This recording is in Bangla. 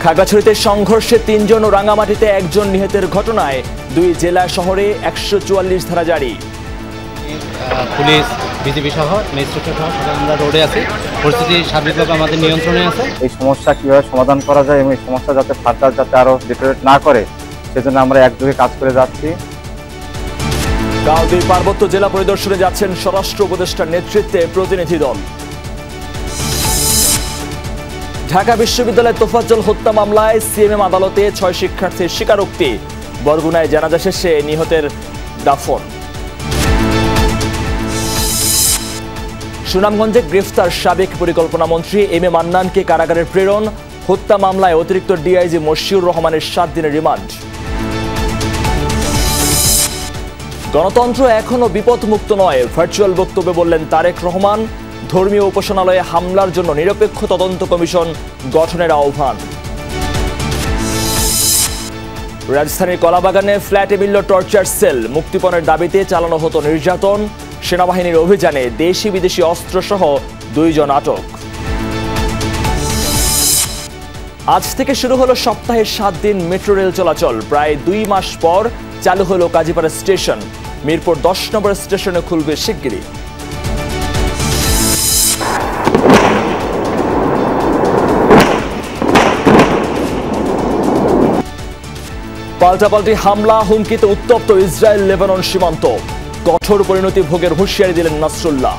খাগড়াছড়িতে সংঘর্ষে ৩ জন ও রাঙ্গামাটিতে ১ জন নিহতের ঘটনায় ২ জেলা শহরে ১৪৪ ধারা জারি। পুলিশ বিজেপি সহ ম্যাজিস্ট্রেট সহ আমরা রোডে আছি, পরিস্থিতি স্বাভাবিকভাবে আমাদের নিয়ন্ত্রণে আছে। এই সমস্যা কিভাবে সমাধান করা যায় এবং এই সমস্যা যাতে ফার্দার যাতে আরো ডিটেরিয়েট না করে সেজন্য আমরা একযোগে কাজ করে যাচ্ছি। গাউদির পার্বত্য জেলা পরিদর্শনে যাচ্ছেন স্বরাষ্ট্র উপদেষ্টার নেতৃত্বে প্রতিনিধি দল। ঢাকা বিশ্ববিদ্যালয়ের তোফাজ্জল হত্যা মামলায় সিএমএম আদালতে ৬ শিক্ষার্থীর স্বীকারোক্তি। বরগুনায় জানাজা শেষে নিহতের দাফন। সুনামগঞ্জে গ্রেফতার সাবেক পরিকল্পনা মন্ত্রী এম এ মান্নানকে কারাগারের প্রেরণ। হত্যা মামলায় অতিরিক্ত ডিআইজি মশিউর রহমানের ৭ দিনের রিমান্ড। গণতন্ত্র এখনো বিপদমুক্ত নয়, ভার্চুয়াল বক্তব্যে বললেন তারেক রহমান। ধর্মীয় উপাসনালয়ে হামলার জন্য নিরপেক্ষ তদন্ত কমিশন গঠনের আহ্বান। রাজধানীর কলাবাগানে ফ্ল্যাটে মিলল টর্চার সেল। মুক্তিপণের দাবিতে চালানো হতো নির্যাতন। সেনাবাহিনীর অভিযানে দেশি বিদেশি অস্ত্রসহ ২ জন আটক। আজ থেকে শুরু হলো সপ্তাহে ৭ দিন মেট্রো রেল চলাচল। প্রায় ২ মাস পর চালু হলো কাজীপাড়া স্টেশন। মিরপুর ১০ নম্বর স্টেশনে খুলবে শিগগিরই। পাল্টাপাল্টি হামলা, হুমকিতে উত্তপ্ত ইসরায়েল লেবানন সীমান্ত। কঠোর পরিণতি ভোগের হুঁশিয়ারি দিলেন নাসরুল্লাহ।